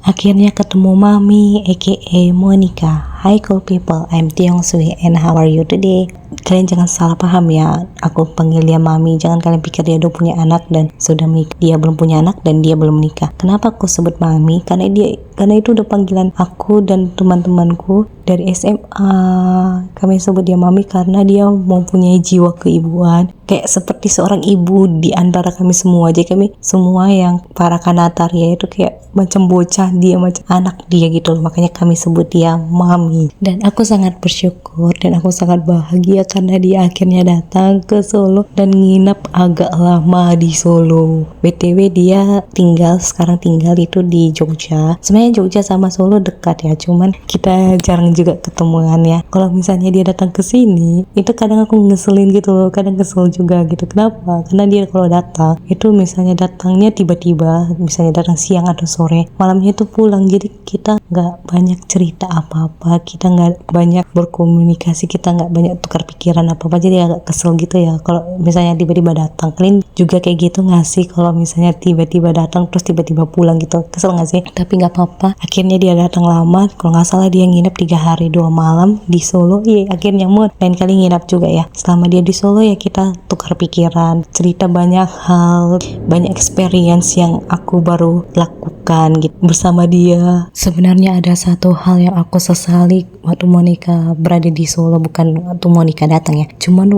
Akhirnya ketemu Mami aka Monica. Hi cool people, I'm Tiong Sui and how are you today? Kalian jangan salah paham ya, aku panggil dia Mami. Jangan kalian pikir dia udah punya anak dan sudah menikah. Dia belum punya anak dan dia belum menikah. Kenapa aku sebut Mami? Karena itu udah panggilan aku dan teman-temanku dari SMA. Kami sebut dia Mami karena dia mempunyai jiwa keibuan, kayak seperti seorang ibu di antara kami semua. Jadi kami semua yang para kanataria itu kayak macam bocah dia, macam anak dia gitu loh. Makanya kami sebut dia Mami. Dan aku sangat bersyukur dan aku sangat bahagia karena dia akhirnya datang ke Solo dan nginap agak lama di Solo. BTW dia sekarang tinggal itu di Jogja. Sebenarnya Jogja sama Solo dekat ya, cuman kita jarang juga ketemuan ya. Kalau misalnya dia datang ke sini, itu kadang aku ngeselin gitu loh, kadang kesel juga gitu. Kenapa? Karena dia kalau datang itu misalnya datangnya tiba-tiba, misalnya datang siang atau sore, malamnya itu pulang. Jadi kita nggak banyak cerita apa-apa, kita nggak banyak berkomunikasi, kita nggak banyak tukar pikiran apa-apa. Jadi agak kesel gitu ya kalau misalnya tiba-tiba datang. Kalian juga kayak gitu nggak sih? Kalau misalnya tiba-tiba datang terus tiba-tiba pulang gitu, kesel nggak sih? Tapi nggak apa-apa, akhirnya dia datang lama. Kalau nggak salah dia nginep 3 hari 2 malam di Solo. Iya, akhirnya lain kali nginap juga ya. Selama dia di Solo ya kita tukar pikiran, cerita banyak hal, banyak experience yang aku baru lakukan gitu bersama dia. Sebenarnya ada satu hal yang aku sesali waktu Monica berada di Solo, bukan waktu Monica datang ya. Cuman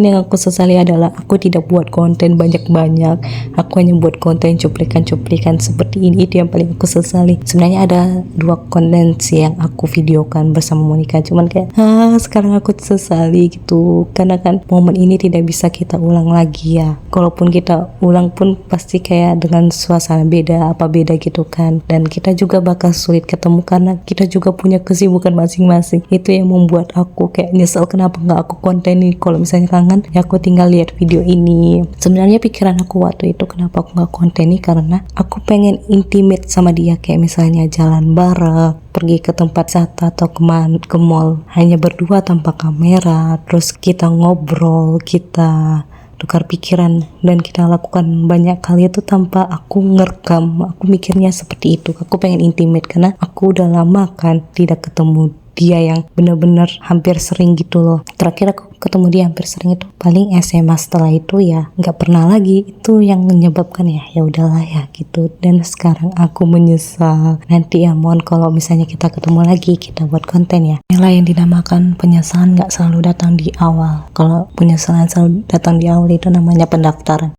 yang aku sesali adalah aku tidak buat konten banyak-banyak. Aku hanya buat konten cuplikan-cuplikan seperti ini. Itu yang paling aku sesali. Sebenarnya ada 2 konten sih yang aku videokan bersama Monica, cuman kayak sekarang aku sesali gitu, karena kan momen ini tidak bisa kita ulang lagi ya. Kalaupun kita ulang pun pasti kayak dengan suasana beda gitu kan, dan kita juga bakal sulit ketemu karena kita juga punya kesibukan masing-masing. Itu yang membuat aku kayak nyesel kenapa nggak aku konten nih. Kalau misalnya kangen ya aku tinggal lihat video ini. Sebenarnya pikiran aku waktu itu kenapa aku nggak konten nih, karena aku pengen intimate sama dia, kayak misalnya jalan bareng, pergi ke tempat wisata atau ke mall hanya berdua tanpa kamera, terus kita ngobrol, kita tukar pikiran, dan kita lakukan banyak hal itu tanpa aku ngerekam. Aku mikirnya seperti itu, aku pengen intimate karena aku udah lama kan tidak ketemu dia yang bener-bener hampir sering gitu loh. Terakhir aku ketemu dia hampir sering itu paling SMA, setelah itu ya nggak pernah lagi. Itu yang menyebabkan ya udahlah ya gitu. Dan sekarang aku menyesal. Nanti ya mohon kalau misalnya kita ketemu lagi, kita buat konten ya. Yang dinamakan penyesalan nggak selalu datang di awal. Kalau penyesalan selalu datang di awal itu namanya pendaftaran.